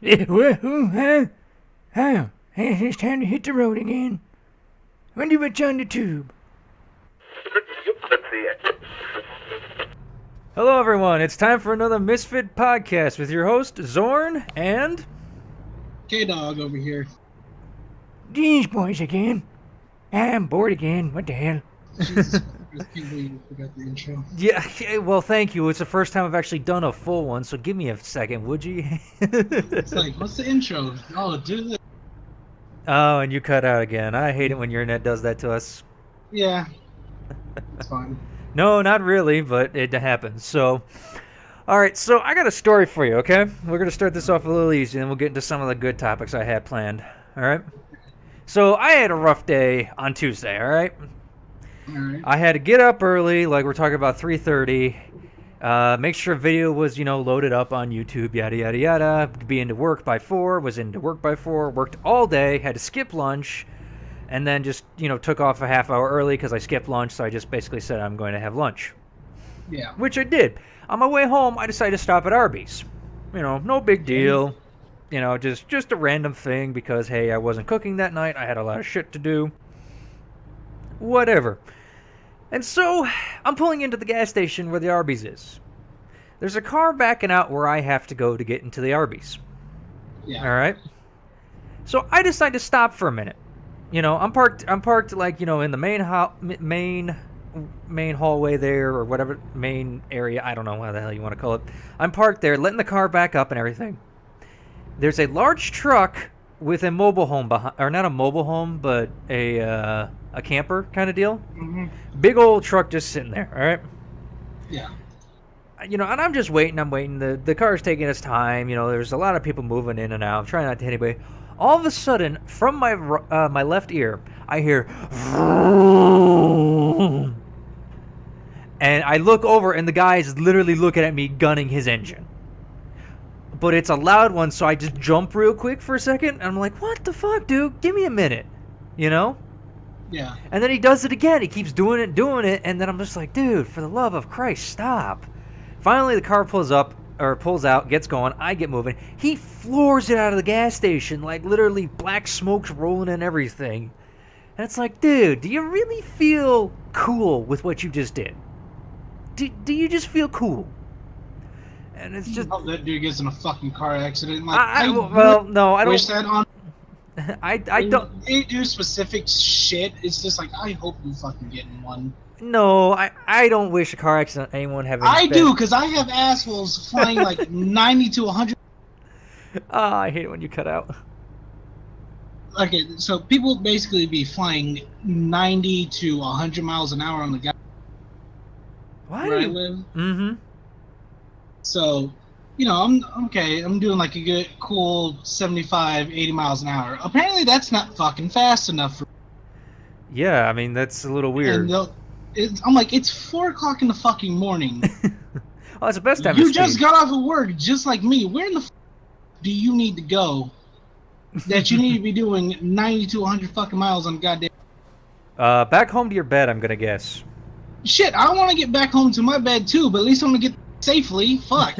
Hey, it's time to hit the road again. When do you return the tube? Hello, everyone. It's time for another Misfit podcast with your host, Zorn, and... K-Dog over here. These boys again. I'm bored again. What the hell? Jesus, I can't believe you forgot the intro. Yeah, well, thank you. It's the first time I've actually done a full one, so give me a second, would you? It's like, what's the intro? Oh, do this. Oh, and you cut out again. I hate it when your internet does that to us. Yeah, it's fine. No, not really, but it happens. So, all right, so I got a story for you, okay? We're going to start this off a little easy, and we'll get into some of the good topics I had planned, all right? So I had a rough day on Tuesday, all right? All right. I had to get up early, like we're talking about 3:30, make sure video was, loaded up on YouTube, yada, yada, yada, be into work by 4, was into work by 4, worked all day, had to skip lunch, and then just, took off a half hour early because I skipped lunch, so I just basically said I'm going to have lunch. Yeah. Which I did. On my way home, I decided to stop at Arby's. No big deal. Just a random thing because, hey, I wasn't cooking that night. I had a lot of shit to do. Whatever. And so, I'm pulling into the gas station where the Arby's is. There's a car backing out where I have to go to get into the Arby's. Yeah. All right? So, I decide to stop for a minute. I'm parked like, in the main hallway there, or whatever, main area. I don't know what the hell you want to call it. I'm parked there, letting the car back up and everything. There's a large truck with a mobile home behind, or not a mobile home, but a camper kind of deal. Mm-hmm. Big old truck just sitting there, all right? Yeah. And I'm just waiting. I'm waiting. The car's taking its time. There's a lot of people moving in and out. I'm trying not to hit anybody. All of a sudden, from my my left ear, I hear vroom. And I look over, and the guy is literally looking at me, gunning his engine. But it's a loud one, so I just jump real quick for a second, and I'm like, what the fuck, dude? Give me a minute, Yeah. And then he does it again. He keeps doing it, and then I'm just like, dude, for the love of Christ, stop. Finally, the car pulls out, gets going, I get moving. He floors it out of the gas station, like literally black smoke's rolling and everything. And it's like, dude, do you really feel cool with what you just did? Do you just feel cool? And it's just... I hope that dude gets in a fucking car accident. Like, I don't wish that on... I don't... They do specific shit. It's just like, I hope you fucking get in one. No, I don't wish a car accident on anyone having... I do, because I have assholes flying like 90 to 100... I hate it when you cut out. Okay, so people basically be flying 90 to 100 miles an hour on the guy Why where do I you... live. Mm-hmm. So, I'm okay. I'm doing like a good, cool 75, 80 miles an hour. Apparently that's not fucking fast enough for... Yeah, I mean, that's a little weird. I'm like, it's 4 o'clock in the fucking morning. Oh, it's the best time You to just speed. got off of work, just like me. Where in the do you need to go that you need to be doing 90 to 100 fucking miles on goddamn... Back home to your bed, I'm gonna guess. Shit, I want to get back home to my bed too, but at least I'm going to get safely. Fuck.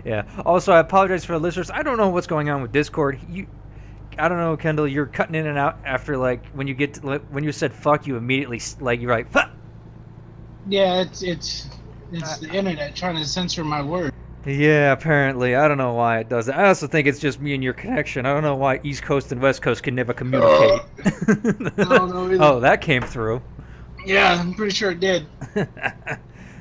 Yeah. Also, I apologize for the listeners. I don't know what's going on with Discord. I don't know, Kendall. You're cutting in and out after, like, when you said fuck, you immediately, like, you're like, fuck. Yeah, it's the internet trying to censor my words. Yeah, apparently. I don't know why it does that. I also think it's just me and your connection. I don't know why East Coast and West Coast can never communicate. I don't know either. Oh, that came through. Yeah, I'm pretty sure it did. All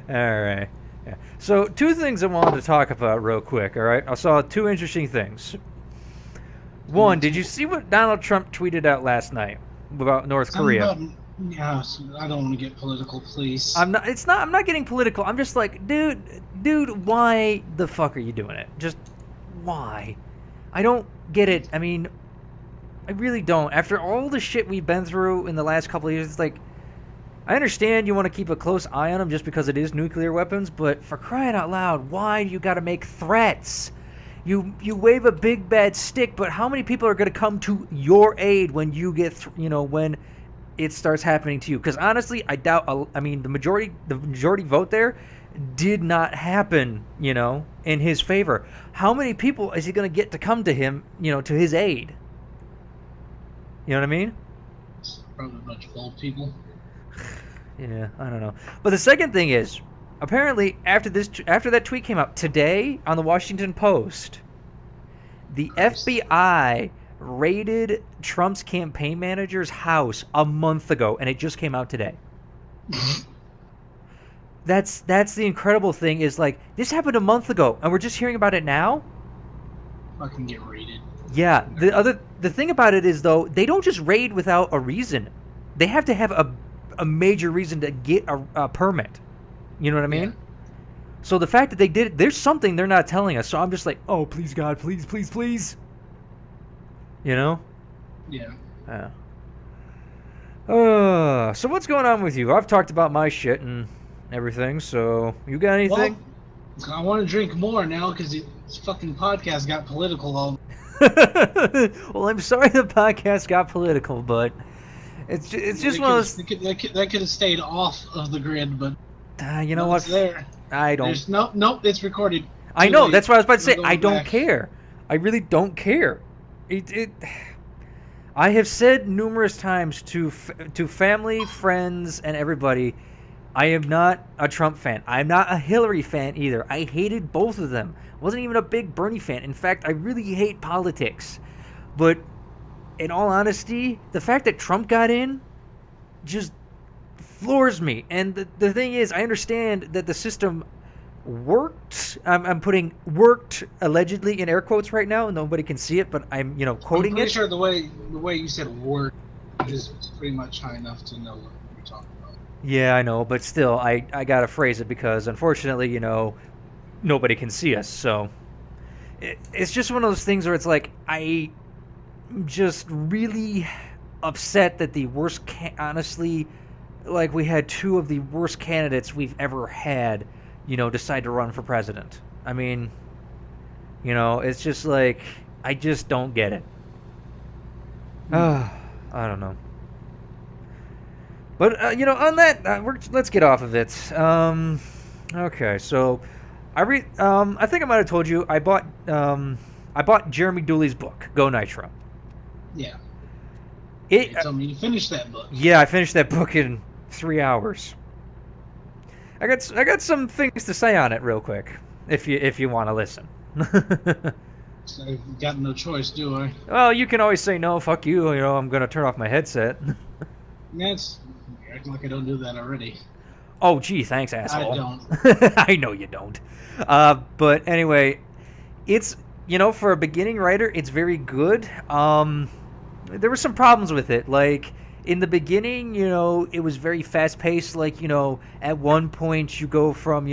right. Yeah. So, 2 things I wanted to talk about real quick, all right? I saw 2 interesting things. One, did you see what Donald Trump tweeted out last night about North Korea? Yeah, I don't want to get political, please. I'm not getting political. I'm just like, dude, why the fuck are you doing it? Just why? I don't get it. I mean, I really don't. After all the shit we've been through in the last couple of years, it's like, I understand you want to keep a close eye on them just because it is nuclear weapons, but for crying out loud, why do you got to make threats? You wave a big bad stick, but how many people are going to come to your aid when you get, when it starts happening to you? Because honestly, I doubt. I mean, the majority vote there did not happen, in his favor. How many people is he going to get to come to him, to his aid? You know what I mean? It's probably a bunch of old people. Yeah, I don't know. But the second thing is, apparently after that tweet came out today on the Washington Post, the FBI raided Trump's campaign manager's house a month ago, and it just came out today. That's the incredible thing is, like, this happened a month ago, and we're just hearing about it now? Fucking get raided. Yeah. The thing about it is, though, they don't just raid without a reason. They have to have a major reason to get a permit. You know what I mean? Yeah. So the fact that they did it, there's something they're not telling us. So I'm just like, oh, please, God, please, please, please. You know? Yeah. So what's going on with you? I've talked about my shit and everything, so you got anything? Well, I want to drink more now because this fucking podcast got political all. Well, I'm sorry the podcast got political, but it's just one of those. That could have stayed off of the grid, but you know what? There. I don't. There's nope. It's recorded. I know. That's what I was about to say. I don't back. care. I really don't care. I have said numerous times to family, friends, and everybody, I am not a Trump fan. I'm not a Hillary fan either. I hated both of them. Wasn't even a big Bernie fan. In fact, I really hate politics. But in all honesty, the fact that Trump got in just floors me. And the thing is, I understand that the system worked. I'm putting worked allegedly in air quotes right now. Nobody can see it, but I'm quoting I'm pretty it. sure the way you said work is pretty much high enough to know what you're talking about. Yeah, I know, but still, I gotta phrase it because unfortunately, nobody can see us. So it's just one of those things where it's like I'm just really upset that the worst, honestly, like we had two of the worst candidates we've ever had, decide to run for president. I mean, it's just like, I just don't get it. I don't know. But, on that, let's get off of it. Okay, so I think I might have told you, I bought Jeremy Dooley's book, Go Nitro. Yeah. You told me you finished that book. Yeah, I finished that book in 3 hours. I got some things to say on it real quick, if you want to listen. So I've got no choice, do I? Well, you can always say no, fuck you, I'm gonna turn off my headset. That's acting like I don't do that already. Oh, gee, thanks, asshole. I don't. I know you don't. But anyway, it's, for a beginning writer, it's very good. There were some problems with it. Like, in the beginning, it was very fast-paced. Like, at one point you go from,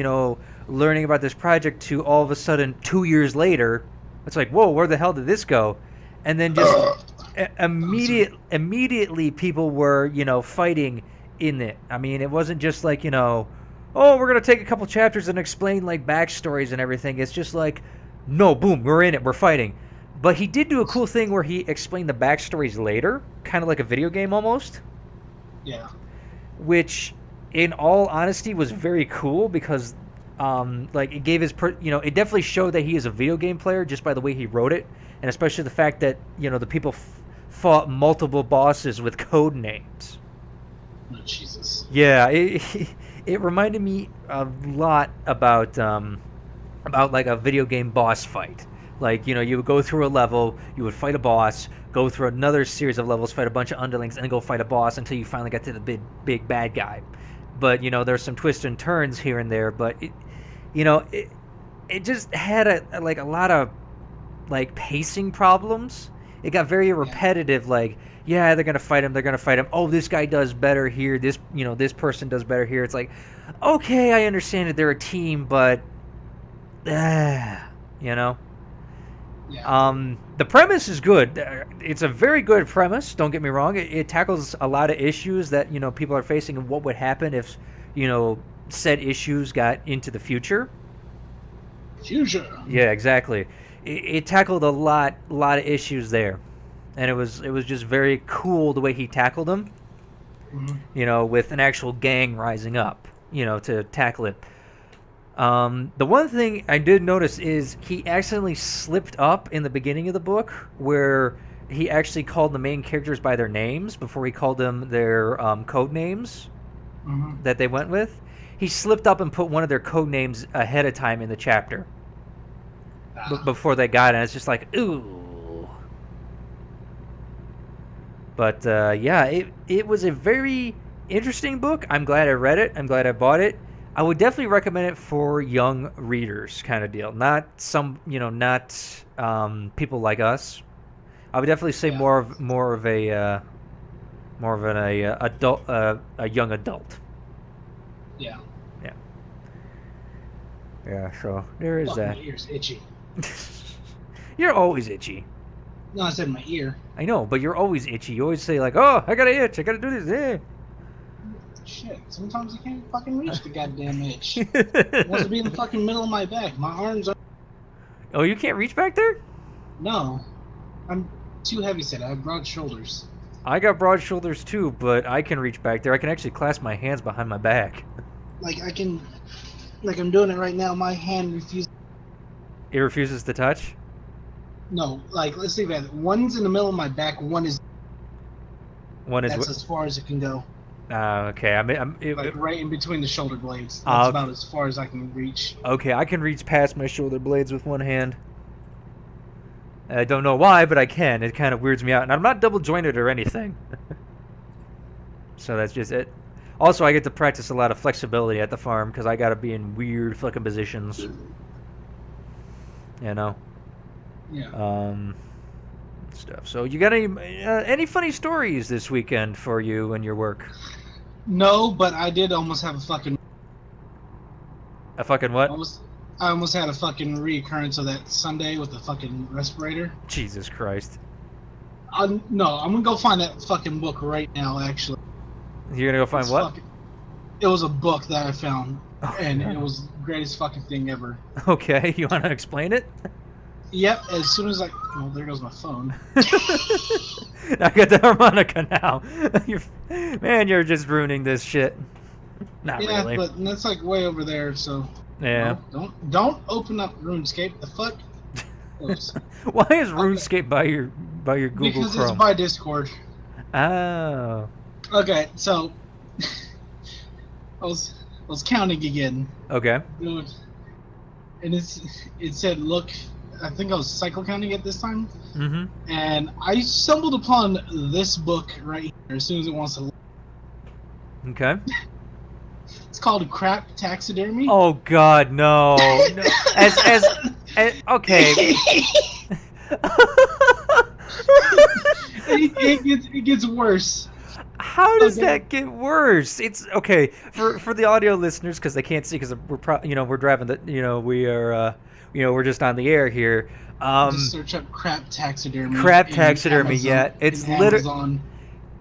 learning about this project to all of a sudden 2 years later, it's like, whoa, where the hell did this go? And then just immediately people were, fighting in it. I mean, it wasn't just like, oh, we're going to take a couple chapters and explain, like, backstories and everything. It's just like, no, boom, we're in it, we're fighting. But he did do a cool thing where he explained the backstories later, kind of like a video game almost. Yeah. Which, in all honesty, was very cool because, it gave his, it definitely showed that he is a video game player just by the way he wrote it, and especially the fact that, the people fought multiple bosses with code names. Oh, Jesus. Yeah, it reminded me a lot about like a video game boss fight. Like, you would go through a level, you would fight a boss, go through another series of levels, fight a bunch of underlings, and then go fight a boss until you finally got to the big bad guy. But, there's some twists and turns here and there, but it just had a lot of, like, pacing problems. It got very repetitive, like, yeah, they're going to fight him. Oh, this guy does better here. This person does better here. It's like, okay, I understand that they're a team, but, Yeah. The premise is good. It's a very good premise. Don't get me wrong. It tackles a lot of issues that people are facing, and what would happen if said issues got into the future. Future. Yeah, exactly. It tackled a lot of issues there, and it was just very cool the way he tackled them. Mm-hmm. With an actual gang rising up, to tackle it. The one thing I did notice is he accidentally slipped up in the beginning of the book where he actually called the main characters by their names before he called them their code names that they went with. He slipped up and put one of their code names ahead of time in the chapter before they got it. And it's just like, ooh. But yeah, it was a very interesting book. I'm glad I read it. I'm glad I bought it. I would definitely recommend it for young readers, kind of deal. Not some, not people like us. I would definitely say more of an adult, a young adult. Yeah. Yeah. Yeah. So there is that. My ear's itchy. You're always itchy. No, I said my ear. I know, but you're always itchy. You always say like, "Oh, I got an itch. I got to do this." Eh. Shit, sometimes I can't fucking reach the goddamn itch. It wants to be in the fucking middle of my back. My arms are... Oh, you can't reach back there? No. I'm too heavy set. I have broad shoulders. I got broad shoulders too, but I can reach back there. I can actually clasp my hands behind my back. Like I can... Like I'm doing it right now, my hand refuses... It refuses to touch? No, like, let's see that. One's in the middle of my back, one is... That's as far as it can go. Okay. Like right in between the shoulder blades. That's about as far as I can reach. Okay, I can reach past my shoulder blades with one hand. I don't know why, but I can. It kind of weirds me out. And I'm not double jointed or anything. So that's just it. Also, I get to practice a lot of flexibility at the farm because I got to be in weird fucking positions. You know? Yeah. Stuff. So you got any funny stories this weekend for you and your work? No, but I did almost have a fucking... A fucking what? I almost had a fucking reoccurrence of that Sunday with the fucking respirator. Jesus Christ. No, I'm gonna go find that fucking book right now, actually. You're gonna go find what? It was a book that I found, and it was the greatest fucking thing ever. Okay, you want to explain it? Yep, as soon as well, there goes my phone. I got the harmonica now. You're just ruining this shit. Not really. Yeah, but that's like way over there, so... Yeah. No, don't open up RuneScape. The fuck? Why is RuneScape by your Google because Chrome? It's by Discord. Oh. Okay, so I was counting again. Okay. Dude, and it said look. I think I was cycle counting at this time. Mm-hmm. And I stumbled upon this book right here as soon as it wants to. Okay. It's called Crap Taxidermy. Oh God, no. No. As okay. It gets worse. How does that get worse? It's okay for the audio listeners because they can't see because we're driving we're just on the air here. Just search up crap taxidermy. Crap taxidermy, Amazon, yeah. It's literally.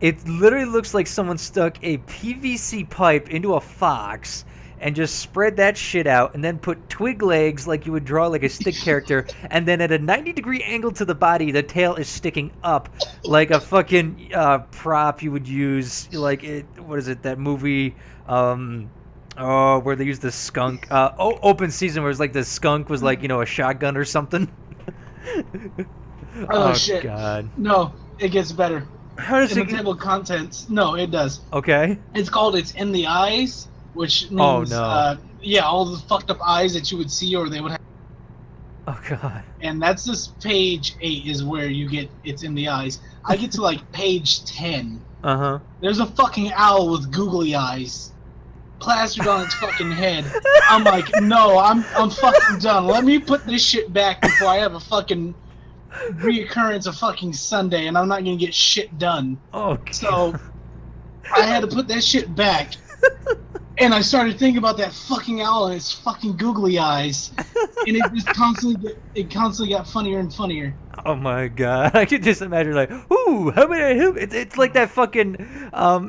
It literally looks like someone stuck a PVC pipe into a fox and just spread that shit out and then put twig legs like you would draw like a stick character, and then at a 90-degree angle to the body, the tail is sticking up like a fucking prop you would use, like what is it, that movie where they used the skunk, Open Season, where it's like the skunk was like, a shotgun or something. Oh shit. God. No, it gets better. How does in the table of contents? No, it does. Okay. It's in the eyes, which means all the fucked up eyes that you would see or they would have. Oh God. And that's this page 8 is where you get it's in the eyes. I get to like page 10. Uh-huh. There's a fucking owl with googly eyes plastered on its fucking head. I'm like, no, I'm fucking done. Let me put this shit back before I have a fucking reoccurrence of fucking Sunday and I'm not gonna get shit done. Oh God. So I had to put that shit back. And I started thinking about that fucking owl and its fucking googly eyes. And it just constantly got funnier and funnier. Oh my God. I could just imagine like, ooh, how many it's like that fucking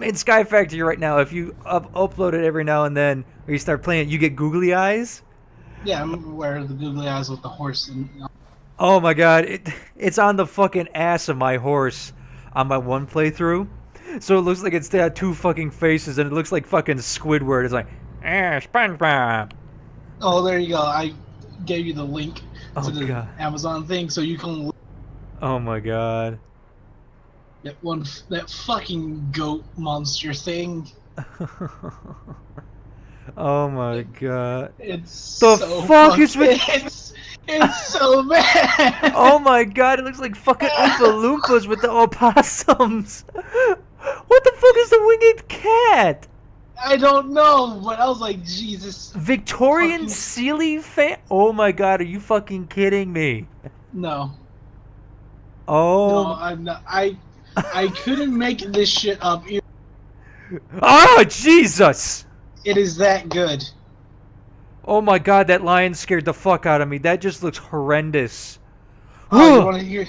in Sky Factory right now, if you upload it every now and then or you start playing it, you get googly eyes. Yeah, I'm aware of the googly eyes with the horse and oh my God, it's on the fucking ass of my horse on my one playthrough. So it looks like it's got two fucking faces and it looks like fucking Squidward. It's like, SpongeBob. Oh, there you go. I gave you the link Oh, to the God. Amazon thing, so you can look Oh my god. at that fucking goat monster thing. Oh my god. It's The so fuck is with? it's so bad. Oh my god, it looks like fucking Oompa Loompas with the opossums. What the fuck is the winged cat? I don't know, but I was like, Jesus. Victorian Fucking- Sealy fan? Oh my god, are you fucking kidding me? No, Oh. I'm not. I couldn't make this shit up. Oh, Jesus! It is that good. Oh my god, that lion scared the fuck out of me. That just looks horrendous. Oh, you want to hear?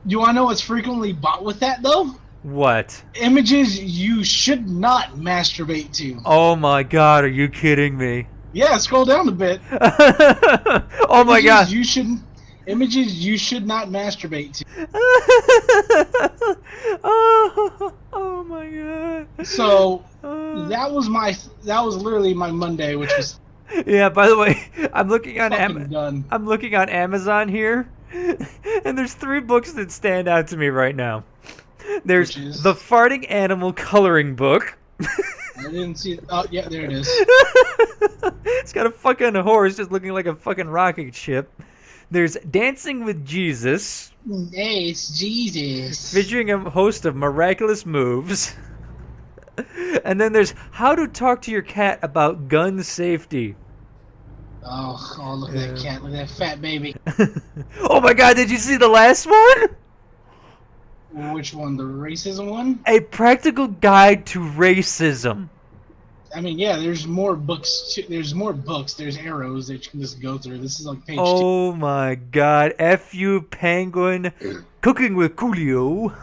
You want to know what's frequently bought with that though? What? Images you should not masturbate to. Oh my god, are you kidding me? Yeah, scroll down a bit. Oh my god. Images you should not masturbate to. Oh my god. So that was literally my Monday, which was Yeah, by the way, I'm looking on fucking done. I'm looking on Amazon here, and there's 3 books that stand out to me right now. There's Which is? the Farting Animal Coloring Book. I didn't see. Oh yeah, there it is. It's got a fucking horse just looking like a fucking rocket ship. There's Dancing with Jesus, Hey, it's Jesus. featuring a host of miraculous moves. And then there's How to Talk to Your Cat About Gun Safety. Oh, look at that cat! Look at that fat baby. Oh my god, did you see the last one? Which one? The racism one? A Practical Guide to Racism. I mean, yeah. There's more books. There's more books. There's arrows that you can just go through. This is like page 2. Oh my god, F.U. Penguin, Cooking with Coolio.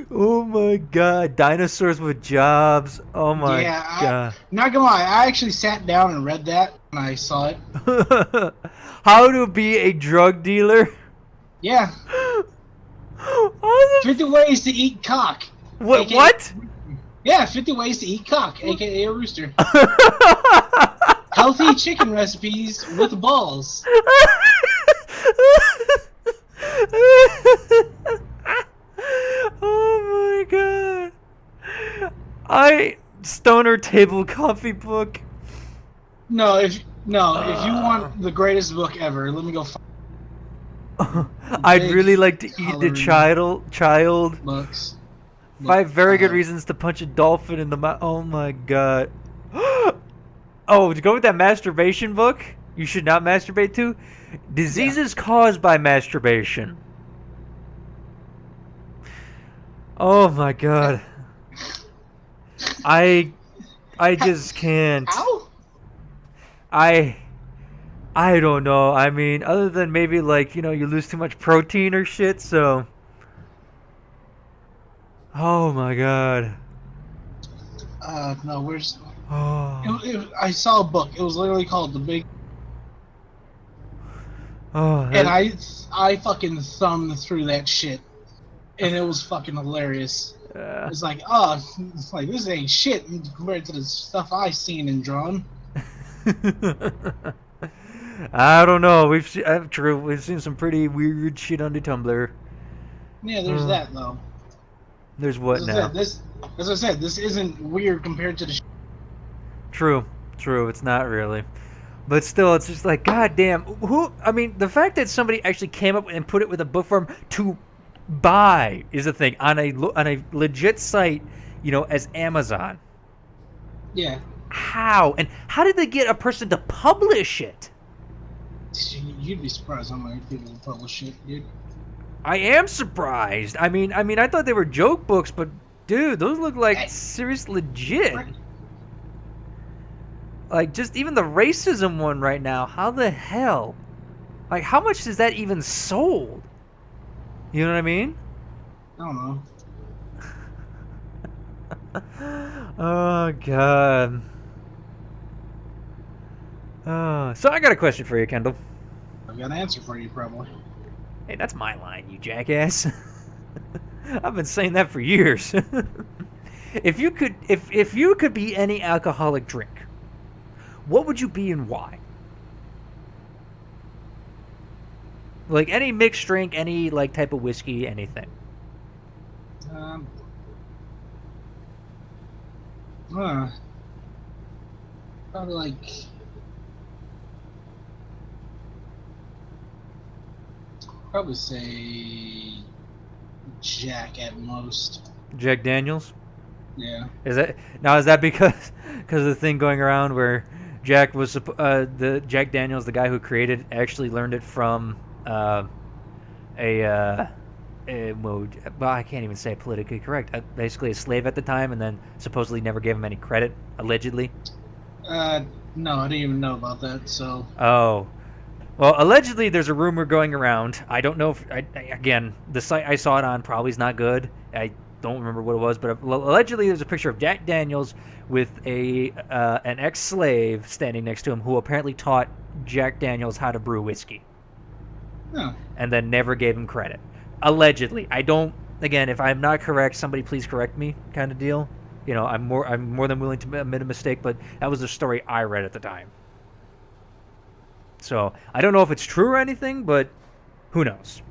Oh my god, Dinosaurs with Jobs. Oh my god. Not gonna lie, I actually sat down and read that when I saw it. How to be a drug dealer. Yeah. Oh, 50 ways to eat cock. what? AKA What? Yeah, 50 ways to eat cock, aka a rooster. Healthy chicken recipes with balls. Oh my god. Stoner Table Coffee Book. No, if you want the greatest book ever, let me go I'd Big really like to eat the child. books. 5 very good reasons to punch a dolphin in the mouth. Oh my god. Oh, to go with that masturbation book you should not masturbate to? Diseases caused by masturbation. Oh my god. I just can't. Ow! I don't know. I mean, other than maybe like, you lose too much protein or shit, so. Oh my god. No, where's... Oh. I saw a book. It was literally called The Big... Oh. And I fucking thumbed through that shit. And it was fucking hilarious. It's like, it's like, this ain't shit compared to the stuff I've seen and drawn. I don't know. We've seen some pretty weird shit on the Tumblr. Yeah, there's that, though. There's what now? As I said, this isn't weird compared to the True. It's not really. But still, it's just like, goddamn. I mean, the fact that somebody actually came up and put it with a book form to buy is the thing on a legit site, as Amazon. Yeah. How? And how did they get a person to publish it? You'd be surprised how many people publish it, dude. I am surprised. I mean, I thought they were joke books, but dude, those look like serious legit. Like, just even the racism one right now. How the hell? Like, how much is that even sold? You know what I mean? I don't know. Oh god. So I got a question for you, Kendall. I've got an answer for you, probably. Hey, that's my line, you jackass. I've been saying that for years. If you could be any alcoholic drink, what would you be and why? Like any mixed drink, any like type of whiskey, anything. Um, huh. Probably like. Probably say Jack at most. Jack Daniels? Yeah. Is that because of the thing going around where Jack was the Jack Daniels, the guy who created, actually learned it from well, I can't even say politically correct. Basically, a slave at the time, and then supposedly never gave him any credit, allegedly. No, I didn't even know about that. So. Oh, well, allegedly, there's a rumor going around. I don't know if again, the site I saw it on probably is not good. I don't remember what it was, but allegedly, there's a picture of Jack Daniels with an ex-slave standing next to him, who apparently taught Jack Daniels how to brew whiskey. Oh. And then never gave him credit. Allegedly. I don't, again, if I'm not correct, somebody please correct me, kind of deal. You know, I'm more than willing to admit a mistake, but that was the story I read at the time. So I don't know if it's true or anything, but who knows?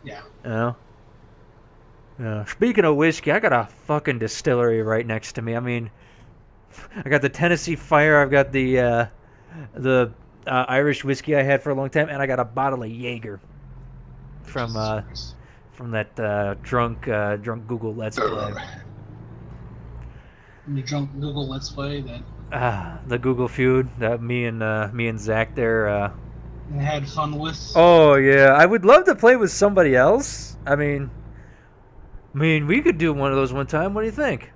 Yeah. You know? Speaking of whiskey, I got a fucking distillery right next to me. I mean, I got the Tennessee Fire. I've got the Irish whiskey I had for a long time, and I got a bottle of Jaeger from that drunk Google Let's Play. The drunk Google Let's Play that. The Google feud that me and Zach there had fun with. Oh yeah, I would love to play with somebody else. I mean, we could do one of those one time. What do you think?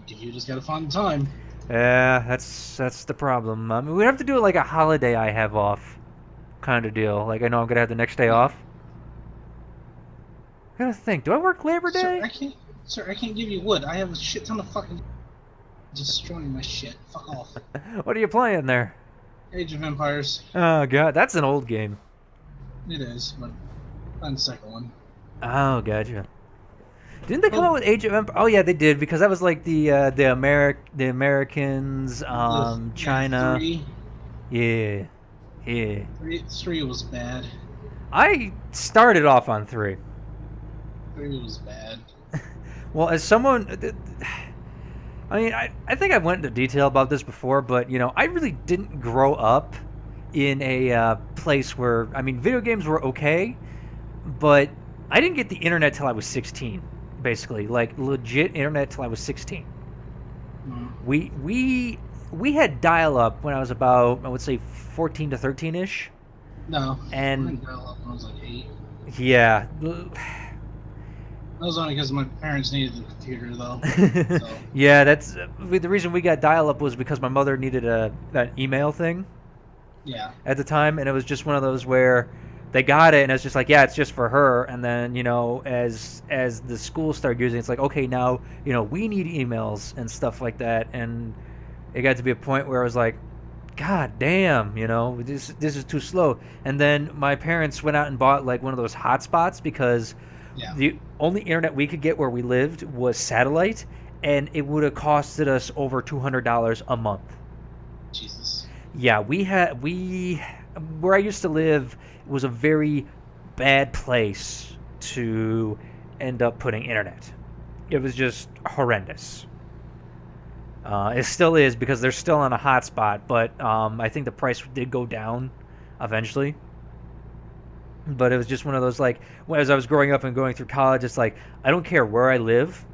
You just gotta find the time. Yeah, that's the problem. I mean, we'd have to do it like a holiday I have off, kind of deal. Like I know I'm gonna have the next day off. I gotta think. Do I work Labor Day? Sir, I can't give you wood. I have a shit ton of fucking destroying my shit. Fuck off. What are you playing there? Age of Empires. Oh god, that's an old game. It is, but find the second one. Oh, gotcha. Didn't they come out with Age of Empires? Oh yeah, they did, because that was like the Americans, China. 3. Yeah. 3 was bad. I started off on 3. 3 was bad. Well, as someone, I mean, I think I went into detail about this before, but you know, I really didn't grow up in a place where, I mean, video games were okay, but I didn't get the internet till I was 16. Basically, like legit internet till I was 16. We had dial-up when I was about, I would say, 14 to 13-ish. No. And I had dial-up when I was like 8. Yeah. That was only because my parents needed the computer, though. So. Yeah, that's the reason we got dial-up was because my mother needed an email thing. Yeah. At the time, and it was just one of those where they got it, and it's just like, yeah, it's just for her. And then, you know, as the school started using it, it's like, okay, now, you know, we need emails and stuff like that. And it got to be a point where I was like, God damn, you know, this is too slow. And then my parents went out and bought like one of those hotspots because the only internet we could get where we lived was satellite, and it would have costed us over $200 a month. Jesus. Yeah, where I used to live was a very bad place to end up putting internet. It was just horrendous. It still is because they're still on a hotspot, but I think the price did go down eventually. But it was just one of those, like, as I was growing up and going through college, it's like, I don't care where I live,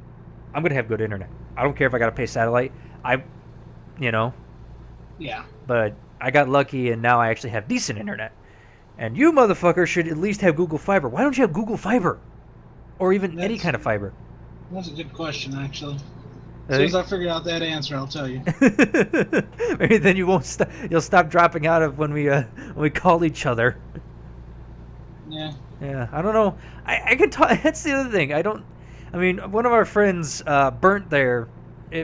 I'm going to have good internet. I don't care if I got to pay satellite. You know? Yeah. But I got lucky, and now I actually have decent internet. And you motherfuckers should at least have Google Fiber. Why don't you have Google Fiber? Or even any kind of fiber? That's a good question, actually. As soon as I figure out that answer, I'll tell you. Maybe then you won't. You'll stop dropping out of when we call each other. Yeah. Yeah. I don't know. I can talk. That's the other thing. I mean, one of our friends, Burnt there,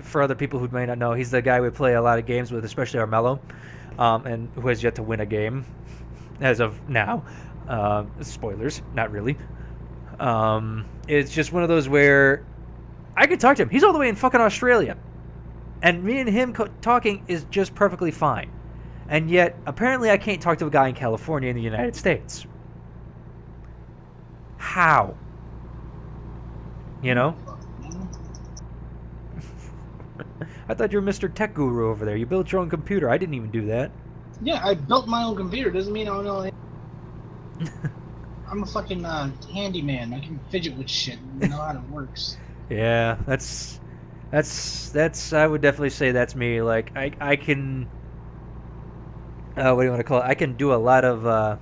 for other people who may not know, he's the guy we play a lot of games with, especially Armello, and who has yet to win a game, as of now. Spoilers, not really. It's just one of those where I could talk to him. He's all the way in fucking Australia. And me and him talking is just perfectly fine. And yet, apparently I can't talk to a guy in California in the United States. How? You know? I thought you were Mr. Tech Guru over there. You built your own computer. I didn't even do that. Yeah, I built my own computer. Doesn't mean I don't know. I'm a fucking handyman. I can fidget with shit. I know how it works. Yeah, that's. I would definitely say that's me. Like I can. What do you want to call it? I can do a lot of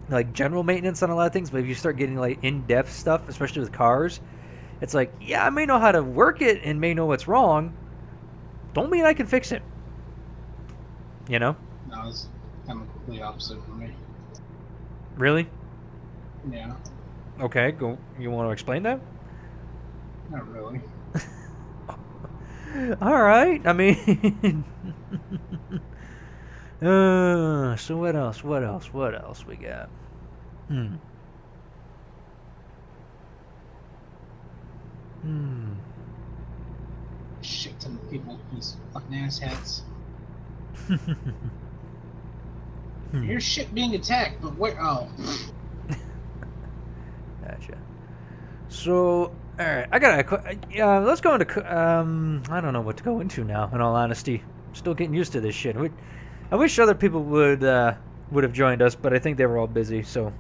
like general maintenance on a lot of things, but if you start getting like in-depth stuff, especially with cars, it's like, yeah, I may know how to work it and may know what's wrong. Don't mean I can fix it. You know? No, it's kind of the opposite for me. Really? Yeah. Okay, go. You want to explain that? Not really. All right. I mean, so what else? What else we got? Shit ton of people with these fucking ass hats. Here's shit being attacked, but where? Oh. Gotcha. So, all right, I got let's go into. I don't know what to go into now. In all honesty, still getting used to this shit. I wish other people would have joined us, but I think they were all busy. So,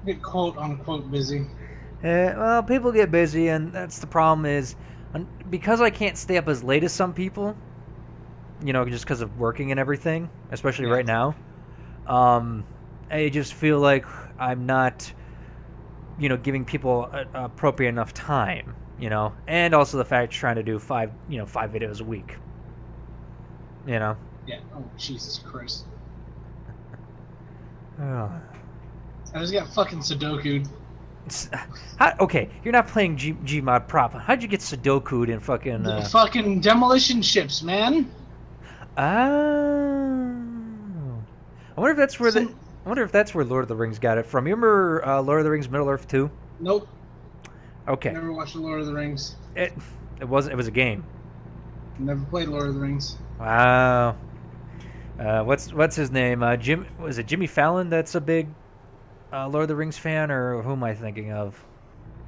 Get quote unquote busy. well, people get busy, and that's the problem. Is because I can't stay up as late as some people. You know, just because of working and everything, especially right now. I just feel like I'm not, giving people appropriate enough time, and also the fact trying to do 5 videos a week, Yeah. Oh, Jesus Christ. Oh. I just got fucking Sudoku. Okay, you're not playing Gmod prop. How'd you get Sudoku'd in fucking... Fucking demolition ships, man. Oh. I wonder if that's where Lord of the Rings got it from. You remember Lord of the Rings Middle Earth 2? Nope. Okay. Never watched the Lord of the Rings. It wasn't. It was a game. Never played Lord of the Rings. Wow. What's his name? Jim. Was it Jimmy Fallon? That's a big Lord of the Rings fan, or who am I thinking of?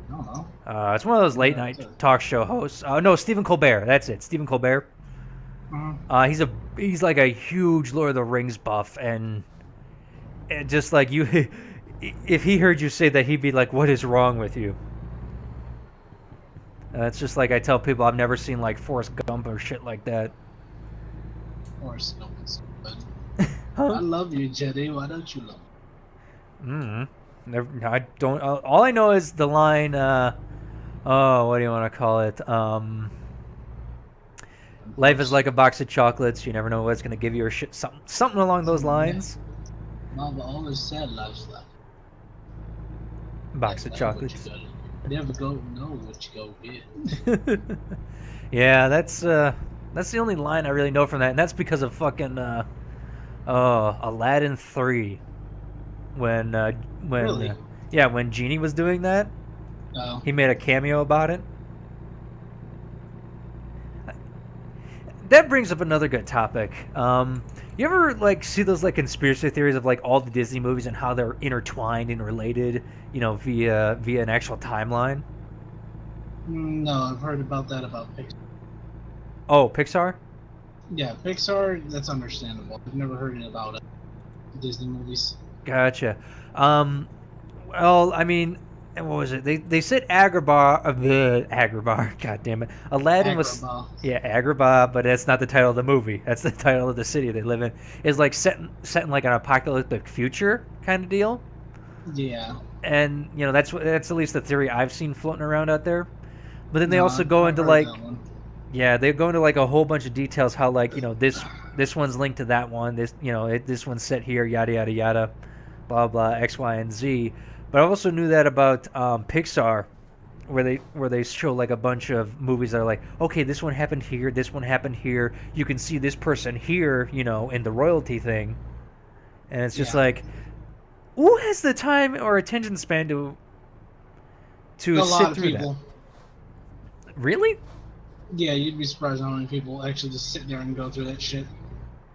I don't know. It's one of those late night talk show hosts. No, Stephen Colbert. That's it. Stephen Colbert. He's like a huge Lord of the Rings buff, and just like you, if he heard you say that, he'd be like, "What is wrong with you?" It's just like I tell people I've never seen like Forrest Gump or shit like that. Forrest Gump is good. Huh? I love you, Jetty. Why don't you love me? Never, I don't. All I know is the line. What do you want to call it? Life is like a box of chocolates. You never know what's gonna give you, or shit. Something along those lines. Mama always said life's like Box of chocolates. Never go know what you go get. Yeah, that's the only line I really know from that, and that's because of fucking Aladdin 3. When Really? When Genie was doing that, Oh. he made a cameo about it. That brings up another good topic. You ever like see those like conspiracy theories of like all the Disney movies and how they're intertwined and related, via an actual timeline? No, I've heard about that about Pixar. Oh, Pixar? Yeah, Pixar, that's understandable. I've never heard it about Disney movies. Gotcha. Well, I mean, what was it? They said Agrabah, Agrabah. God damn it, Aladdin was Agrabah, but that's not the title of the movie. That's the title of the city they live in. Is like set in like an apocalyptic future kind of deal. Yeah. And that's at least the theory I've seen floating around out there. But then they also go into like, they go into like a whole bunch of details how like this one's linked to that one. This one's set here, yada yada yada, blah blah X Y and Z. But I also knew that about Pixar, where they show like a bunch of movies that are like, okay, this one happened here, this one happened here. You can see this person here, in the royalty thing, and it's just like, who has the time or attention span to sit through that? Really? Yeah, you'd be surprised how many people actually just sit there and go through that shit.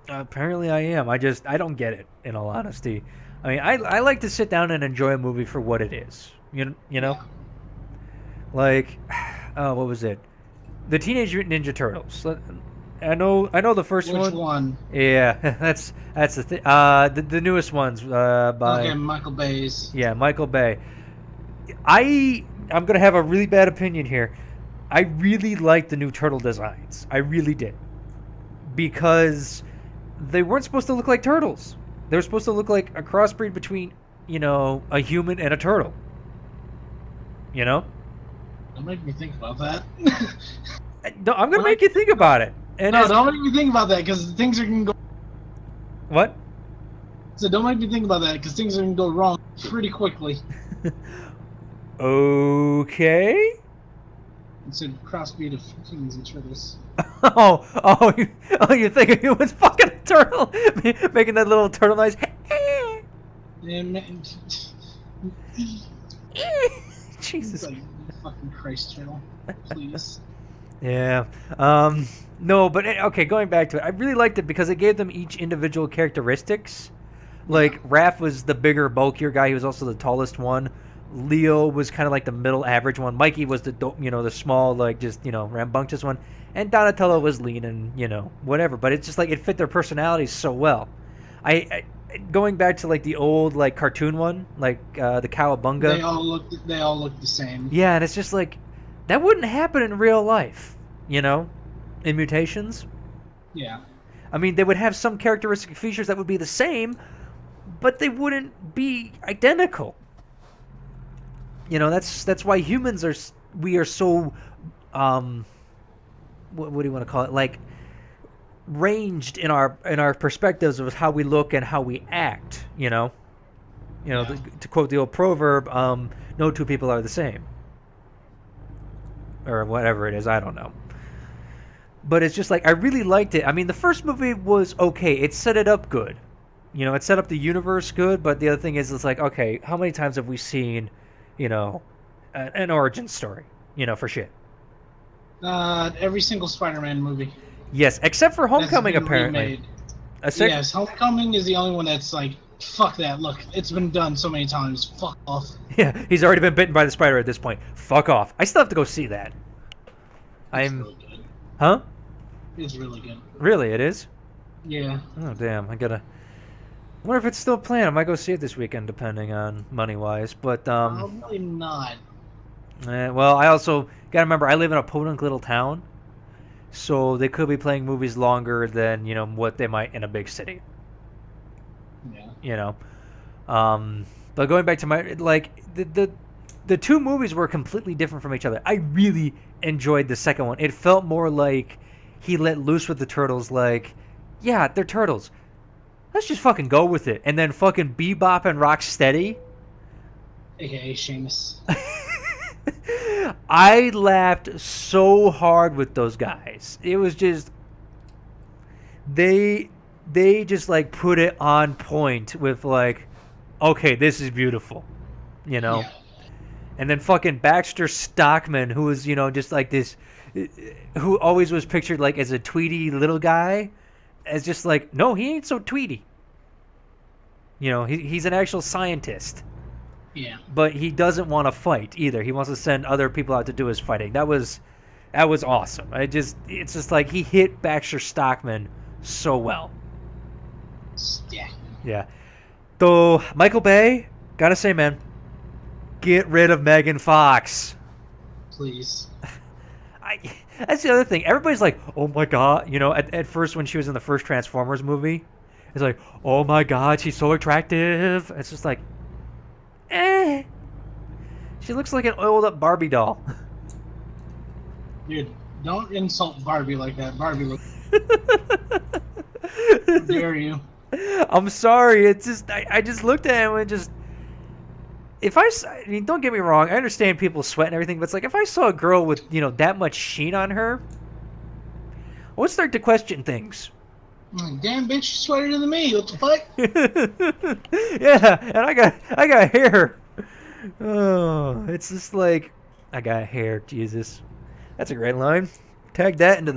Apparently, I am. I don't get it. In all honesty, I mean, I like to sit down and enjoy a movie for what it is. You know, Yeah. like, what was it? The Teenage Mutant Ninja Turtles. I know the first Which one. one? Yeah, that's the thing. The newest ones by Okay, Michael Bay's. yeah, Michael Bay. I'm gonna have a really bad opinion here. I really liked the new turtle designs. I really did, because they weren't supposed to look like turtles. They were supposed to look like a crossbreed between, a human and a turtle. You know? Don't make me think about that. No, I'm gonna make you think about it. And No, don't make me think about that because things are gonna go. What? So don't make me think about that because things are gonna go wrong pretty quickly. Okay. It's a crossbreed of humans and turtles. You think it was fucking a turtle making that little turtle noise? And Jesus. like, fucking Christ, turtle, please. Yeah. No, but okay, going back to it, I really liked it because it gave them each individual characteristics. Like, Raph was the bigger, bulkier guy. He was also the tallest one. Leo was kind of like the middle average one. Mikey was the small, like, just, rambunctious one. And Donatello was lean and, whatever. But it's just like it fit their personalities so well. I going back to like the old like cartoon one, like the Cowabunga. They all look the same. Yeah, and it's just like that wouldn't happen in real life, in mutations. Yeah. I mean, they would have some characteristic features that would be the same, but they wouldn't be identical. That's why humans are so what do you want to call it? Like ranged in our perspectives of how we look and how we act, Yeah. To quote the old proverb, no two people are the same. Or whatever it is, I don't know. But it's just like I really liked it. I mean, the first movie was okay. It set it up good. It set up the universe good, but the other thing is it's like, okay, how many times have we seen, an origin story, for shit? Every single Spider-Man movie. Yes, except for Homecoming, that's been apparently. remade. Yes, Homecoming is the only one that's like, fuck that. Look, it's been done so many times. Fuck off. Yeah, he's already been bitten by the spider at this point. Fuck off. I still have to go see that. It's really good. Huh? It's really good. Really, it is? Yeah. Oh, damn. I wonder if it's still planned. I might go see it this weekend, depending on money-wise. But, Probably not. well, I also gotta remember, I live in a podunk little town, so they could be playing movies longer than, what they might in a big city. Yeah. But going back to my, like, the two movies were completely different from each other. I really enjoyed the second one. It felt more like he let loose with the turtles, like, yeah, they're turtles. Let's just fucking go with it. And then fucking Bebop and Rocksteady. AKA Seamus. I laughed so hard with those guys. It was just they just like put it on point with like, okay, this is beautiful, Yeah. And then fucking Baxter Stockman, who was just like this, who always was pictured like as a tweety little guy, as just like, no, he ain't so tweety. He's an actual scientist. Yeah. But he doesn't want to fight either. He wants to send other people out to do his fighting. That was awesome. It's just like he hit Baxter Stockman so well. Yeah. Yeah. Though Michael Bay, gotta say, man, get rid of Megan Fox. Please. That's the other thing. Everybody's like, oh my god, at first when she was in the first Transformers movie, it's like, oh my god, she's so attractive. It's just like, she looks like an oiled up Barbie doll. Dude, don't insult Barbie like that. Barbie looks. How dare you? I'm sorry. It's just I just looked at him and just I mean, don't get me wrong. I understand people sweat and everything, but it's like if I saw a girl with that much sheen on her, I would start to question things. Damn bitch, you sweater than me. What the fuck? Yeah, and I got hair. Oh, it's just like I got hair. Jesus, that's a great line. Tag that into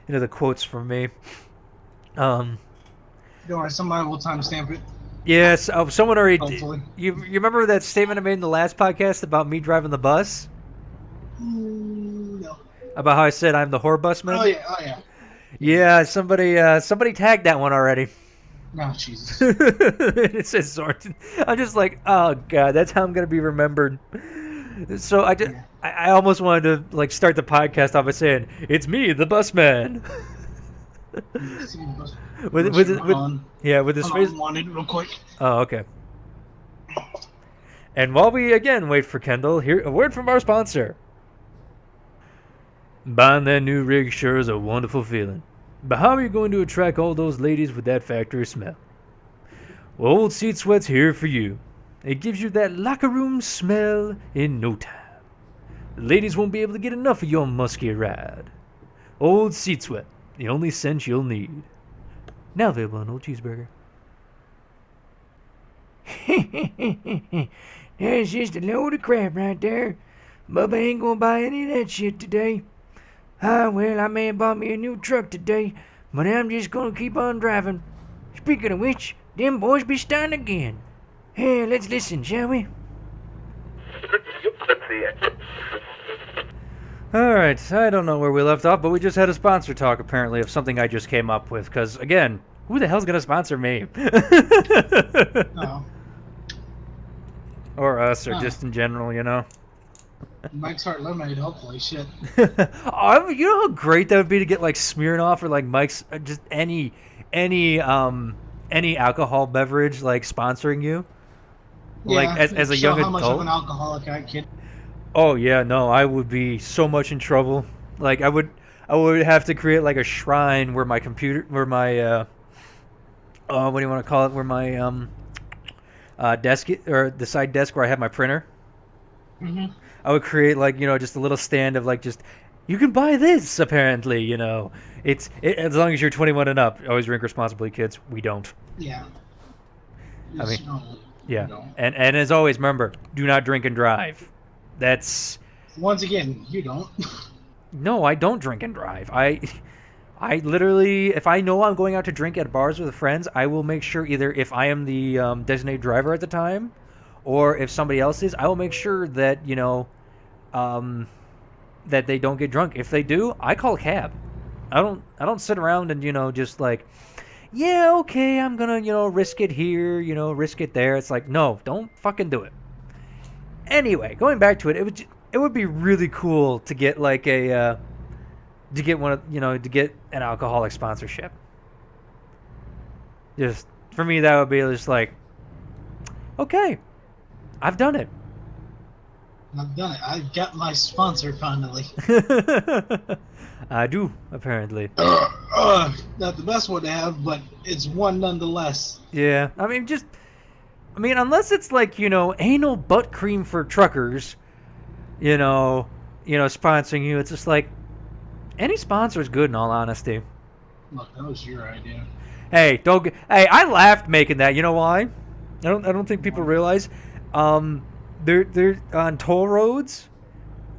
the quotes from me. Don't worry, somebody will timestamp it. Yes, someone already. Hopefully. You remember that statement I made in the last podcast about me driving the bus? No. About how I said I'm the whore busman? Oh yeah. Yeah, somebody tagged that one already. No, Jesus. It says Zorn. I'm just like, oh god, that's how I'm gonna be remembered. So I almost wanted to like start the podcast off by saying, "It's me, the busman." with his face. On it real quick. Oh, okay. And while we again wait for Kendall, here a word from our sponsor. Buying that new rig sure is a wonderful feeling. But how are you going to attract all those ladies with that factory smell? Well, Old Seat Sweat's here for you. It gives you that locker room smell in no time. The ladies won't be able to get enough of your musky ride. Old Seat Sweat, the only scent you'll need. Now available on Old Cheeseburger. That's just a load of crap right there. Bubba ain't gonna buy any of that shit today. Well, I may have bought me a new truck today, but I'm just gonna keep on driving. Speaking of which, them boys be starting again. Hey, let's listen, shall we? Alright, I don't know where we left off, but we just had a sponsor talk, apparently, of something I just came up with, because, again, who the hell's gonna sponsor me? No. Or us, or just in general, you know? Mike's Hard Lemonade, hopefully. Shit. Oh, you know how great that would be to get, like, Smirnoff or, like, Mike's, just any alcohol beverage, like, sponsoring you? Yeah, like, as a young how much of adult? an alcoholic I kid. Oh, yeah, no, I would be so much in trouble. Like, I would have to create, like, a shrine where my computer, where my, what do you want to call it, where my, desk, or the side desk where I have my printer. Mm-hmm. I would create, like, you know, just a little stand of, like, just, you can buy this, apparently, you know. As long as you're 21 and up. Always drink responsibly, kids. We don't. Yeah. I mean, No, yeah. no. And as always, remember, do not drink and drive. That's... Once again, you don't. No, I don't drink and drive. I literally, if I know I'm going out to drink at bars with friends, I will make sure either if I am the designated driver at the time, or if somebody else is, I will make sure that, you know, that they don't get drunk. If they do, I call a cab. I don't sit around and, you know, just like, yeah, okay, I'm gonna, you know, risk it here, you know, risk it there. It's like, no, don't fucking do it. Anyway, going back to it, it would be really cool to get like a to get one of, you know, to get an alcoholic sponsorship. Just for me, that would be just like, okay, I've done it. I've done it. I got my sponsor finally. I do, apparently. Not the best one to have, but it's one nonetheless. Yeah, I mean, unless it's like, you know, anal butt cream for truckers, you know, sponsoring you, it's just like, any sponsor is good in all honesty. Look, that was your idea. Hey, I laughed making that. You know why? I don't think people realize. They're on toll roads.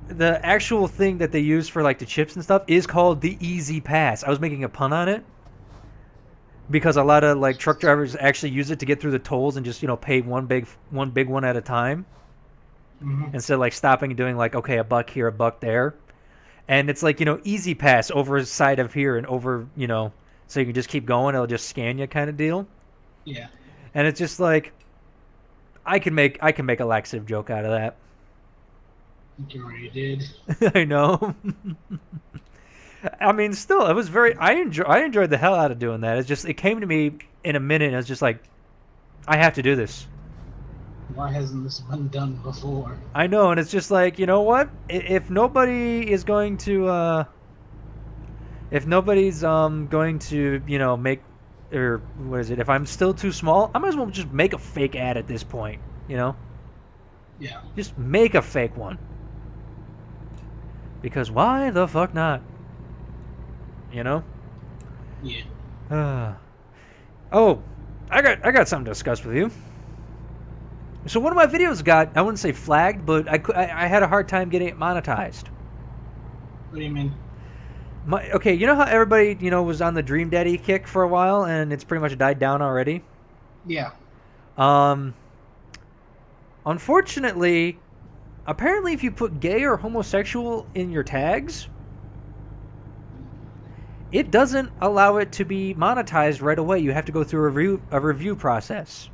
The actual thing that they use for like the chips and stuff is called the Easy Pass. I was making a pun on it because a lot of like truck drivers actually use it to get through the tolls and just, you know, pay one big one at a time, instead of like stopping and doing like, okay, a buck here, a buck there. And it's like, you know, Easy Pass over the side of here and over, you know, so you can just keep going. It'll just scan you kind of deal. Yeah. And it's just like, I can make a laxative joke out of that. You already did. I know. I mean, still, it was I enjoyed the hell out of doing that. It's just, it came to me in a minute and I was just like, I have to do this. Why hasn't this been done before? I know, and it's just like, you know what? If nobody is going to, if nobody's going to, you know, make, or what is it? If I'm still too small, I might as well just make a fake ad at this point, you know? Yeah. Just make a fake one. Because why the fuck not? You know? Yeah. Oh, I got something to discuss with you. So one of my videos got, I wouldn't say flagged, but I had a hard time getting it monetized. What do you mean? Okay, you know how everybody, was on the Dream Daddy kick for a while, and it's pretty much died down already. Yeah. Um, unfortunately, apparently, if you put gay or homosexual in your tags, it doesn't allow it to be monetized right away. You have to go through a review process.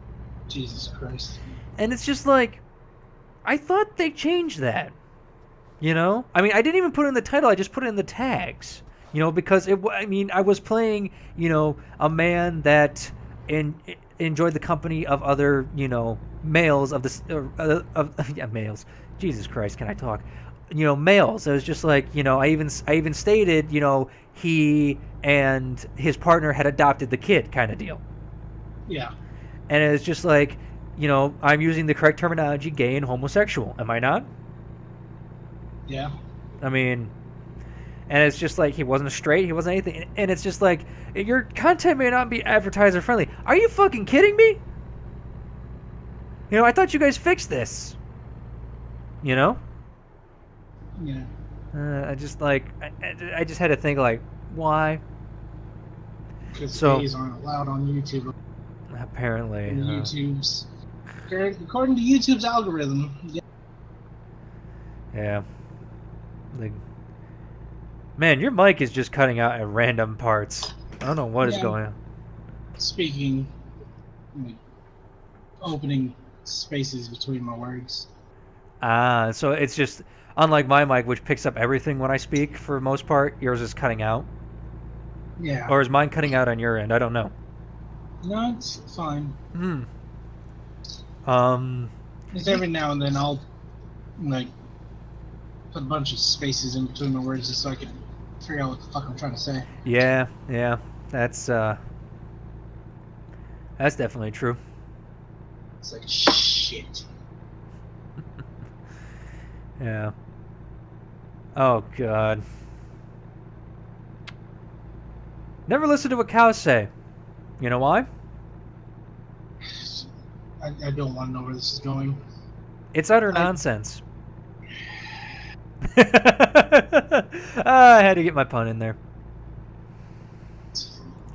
Jesus Christ. And it's just like, I thought they changed that. I mean, I didn't even put it in the title. I just put it in the tags. Because I was playing, a man that enjoyed the company of other, males of the males. Jesus Christ, can I talk? Males. It was just like, I even stated, he and his partner had adopted the kid, kind of deal. Yeah. And it's just like, I'm using the correct terminology, gay and homosexual. Am I not? Yeah. I mean, and it's just like he wasn't straight, he wasn't anything, and it's just like your content may not be advertiser friendly. Are you fucking kidding me? I thought you guys fixed this. Yeah. I just had to think like, why? Because gays aren't allowed on YouTube. Apparently. YouTube's according to YouTube's algorithm. Yeah. Yeah. Like, man, your mic is just cutting out at random parts. I don't know what is going on. Speaking, opening spaces between my words. So it's just unlike my mic, which picks up everything when I speak for the most part. Yours is cutting out. Yeah. Or is mine cutting out on your end? I don't know. No, it's fine. Just every now and then I'll put a bunch of spaces in between my words just so I can figure out what the fuck I'm trying to say. Yeah, that's definitely true. It's like shit. Yeah. Oh God. Never listen to what cows say. You know why? I don't want to know where this is going. It's utter nonsense. I had to get my pun in there.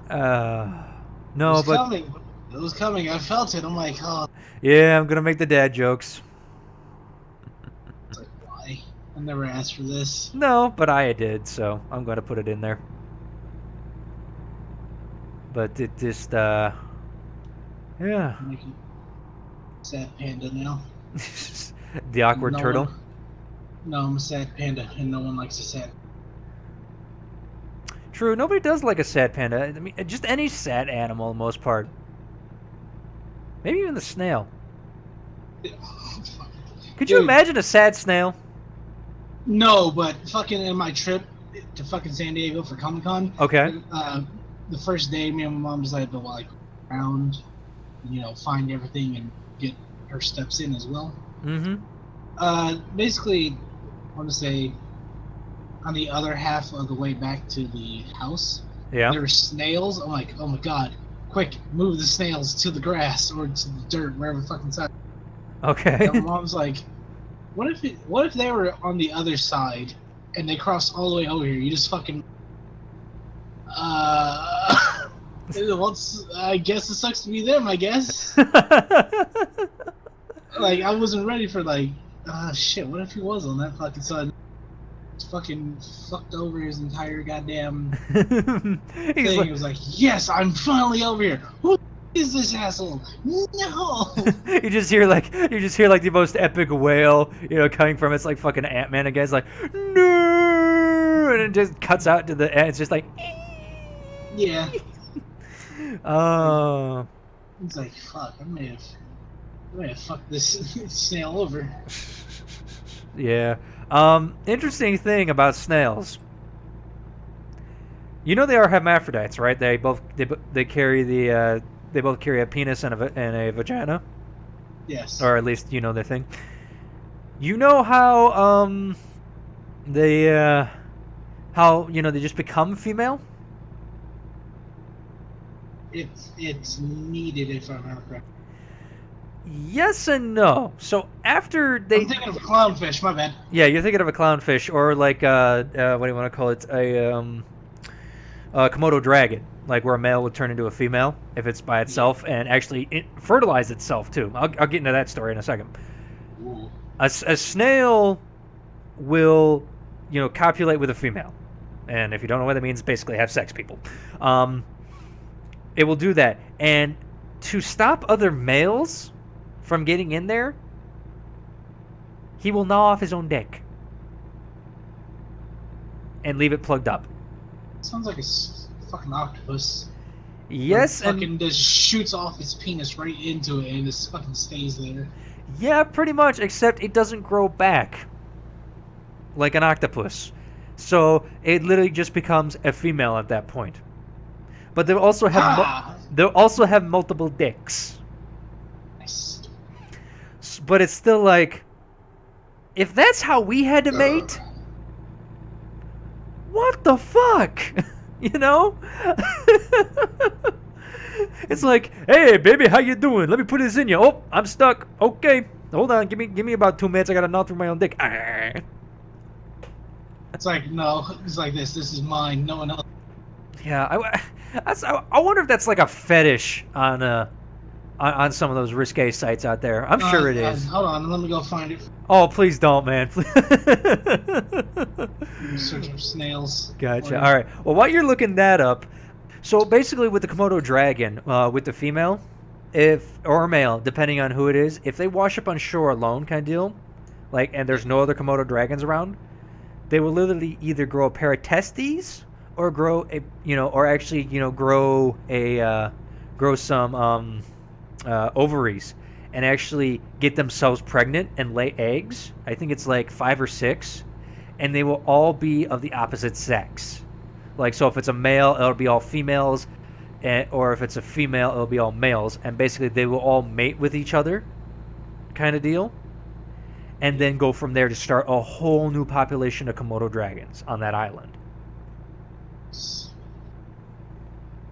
No, but coming. It was coming. I felt it. I'm like, oh. Yeah, I'm gonna make the dad jokes. It's like, why? I never asked for this. No, but I did, so I'm gonna put it in there. But it just, yeah. I'm making sad panda now. The awkward turtle. No, I'm a sad panda, and no one likes a sad. True, nobody does like a sad panda. I mean, just any sad animal, the most part. Maybe even the snail. Could you imagine a sad snail? No, but fucking in my trip to fucking San Diego for Comic-Con. Okay. The first day, me and my mom decided to around, find everything and get her steps in as well. Mm-hmm. Basically, I want to say, on the other half of the way back to the house, there were snails. I'm like, oh my god, quick, move the snails to the grass or to the dirt, wherever fucking side. Okay. And my mom's like, what if they were on the other side and they crossed all the way over here? You just fucking I guess it sucks to be them, I guess. I wasn't ready for shit, what if he was on that fucking side? He's fucking fucked over his entire goddamn thing. He was like, yes, I'm finally over here. Who is this asshole? No. you just hear the most epic wail, coming from it's like fucking Ant-Man again. It's like, no, and it just cuts out to the end. It's just like, yeah. Oh. It's like, fuck, I may have fucked this snail over. Yeah. Interesting thing about snails. They are hermaphrodites, right? They both carry they both carry a penis and a vagina. Yes. Or at least their thing. You know how they just become female? It's needed, if I remember correctly. Yes and no. So after they, I'm thinking of clownfish. My bad. yeah, you're thinking of a clownfish or like what do you want to call it? A Komodo dragon, like where a male would turn into a female if it's by itself and actually fertilize itself too. I'll get into that story in a second. Ooh. A snail will, copulate with a female, and if you don't know what that means, basically have sex, people. It will do that, and to stop other males from getting in there, he will gnaw off his own dick and leave it plugged up. Sounds like a fucking octopus. Yes, fucking and just shoots off his penis right into it and just fucking stays there. yeah, pretty much, except it doesn't grow back like an octopus. So it literally just becomes a female at that point. But they'll also have multiple dicks. Nice. But it's still like, if that's how we had to mate, what the fuck? It's like, hey baby, how you doing? Let me put this in you. Oh, I'm stuck. Okay, hold on. Give me about 2 minutes. I gotta gnaw through my own dick. It's like, no, it's like this. This is mine. No one else. Yeah, I wonder if that's like a fetish on some of those risque sites out there. I'm sure it is. Hold on, let me go find it. Oh, please don't, man. Search for snails. Gotcha. All right. Well, while you're looking that up, so basically with the Komodo dragon, with the female, or male, depending on who it is, if they wash up on shore alone, kind of deal, like, and there's no other Komodo dragons around, they will literally either grow a pair of testes or grow grow some ovaries and actually get themselves pregnant and lay eggs. I think it's like 5 or 6, and they will all be of the opposite sex. Like, so if it's a male, it'll be all females, or if it's a female, it'll be all males, and basically they will all mate with each other, kind of deal, and then go from there to start a whole new population of Komodo dragons on that island. It's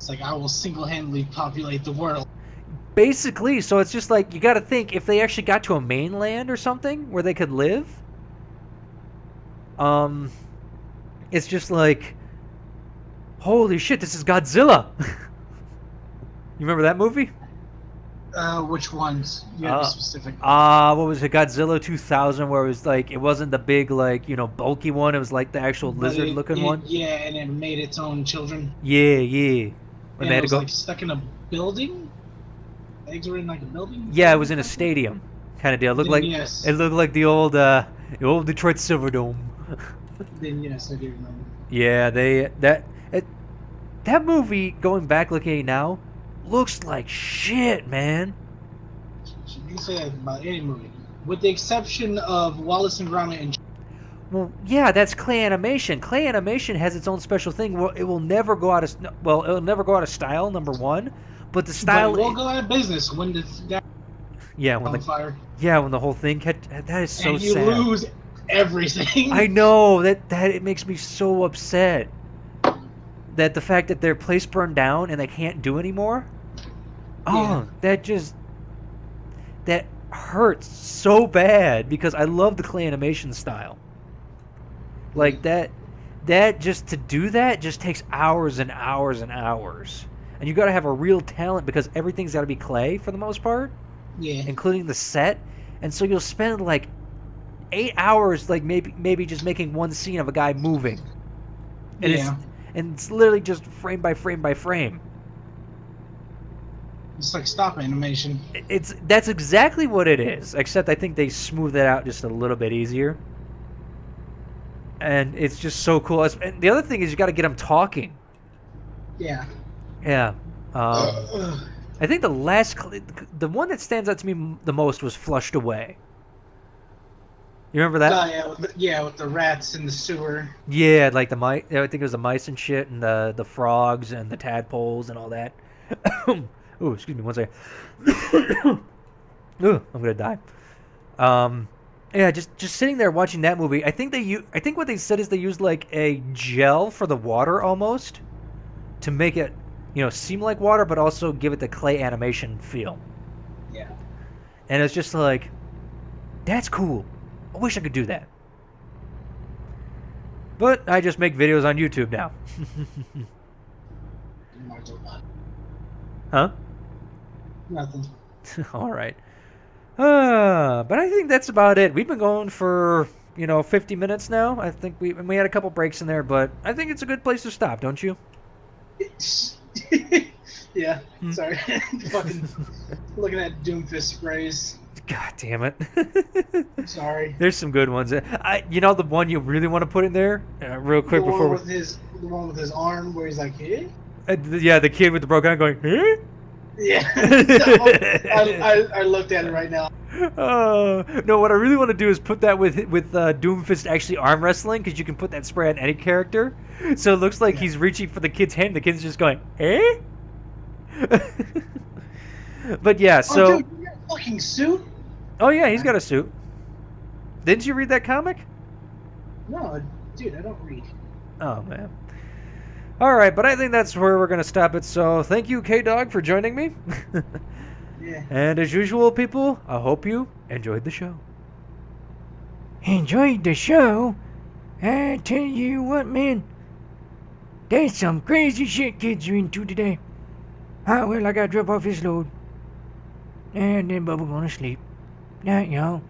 like, I will single-handedly populate the world. Basically, so it's just like, you got to think, if they actually got to a mainland or something where they could live, it's just like, holy shit, this is Godzilla. You remember that movie? Which ones? You gotta be specific. What was it, Godzilla 2000, where it was like, it wasn't the big, like, bulky one, it was like the actual lizard-looking one? Yeah, and it made its own children. Yeah. And it was like stuck in a building? Eggs were in like a building? Yeah, it was in a stadium, kind of deal. It looked like yes. It looked like the old Detroit Silverdome. Then yes, I do remember. Yeah, that movie, going back looking at it now, looks like shit, man. You can say that about any movie, with the exception of Wallace and Gromit and. Well, yeah, that's Clay Animation. Clay Animation has its own special thing. Well, it will never go out of it'll never go out of style. Number one, but the style will go out of business when the fire. Yeah, when the whole thing that is so and you sad. lose everything. I know that it makes me so upset. That the fact that their place burned down and they can't do anymore. Oh, Yeah. that hurts so bad because I love the Clay Animation style. Like that just to do that just takes hours and hours and hours. And you got to have a real talent because everything's got to be clay for the most part. Yeah. Including the set. And so you'll spend like 8 hours like maybe just making one scene of a guy moving. And it's literally just frame by frame by frame. It's like stop animation. That's exactly what it is, except I think they smooth that out just a little bit easier. And it's just so cool. And the other thing is you got to get them talking. Yeah. Yeah. I think the one that stands out to me the most was Flushed Away. You remember that? With the rats in the sewer. Yeah, like the mice. I think it was the mice and shit, and the frogs and the tadpoles and all that. Oh, excuse me, one second. Ooh, I'm gonna die. Yeah, just sitting there watching that movie. I think what they said is they used like a gel for the water almost to make it, seem like water, but also give it the clay animation feel. Yeah. And it's just like, that's cool. I wish I could do that. But I just make videos on YouTube now. Huh? Nothing. All right. But I think that's about it. We've been going for, 50 minutes now. I think we had a couple breaks in there, but I think it's a good place to stop, don't you? Yeah, sorry. Fucking looking at Doomfist sprays. God damn it. I'm sorry. There's some good ones. The one you really want to put in there, real quick The before. the one with his arm where he's like, hey? Yeah, the kid with the broken arm going, eh? Yeah. I looked at it right now. No, what I really want to do is put that with Doomfist actually arm wrestling, because you can put that spray on any character. So it looks like he's reaching for the kid's hand. The kid's just going, eh? But yeah, so. Oh, dude, you got a fucking suit? Oh yeah, he's got a suit. Didn't you read that comic? No, dude, I don't read. Oh man. All right, but I think that's where we're gonna stop it. So thank you, K-Dog, for joining me. Yeah. And as usual, people, I hope you enjoyed the show. Enjoyed the show? I tell you what, man. There's some crazy shit kids are into today. Well, I gotta drop off this load. And then Bubba gonna sleep. Night, y'all.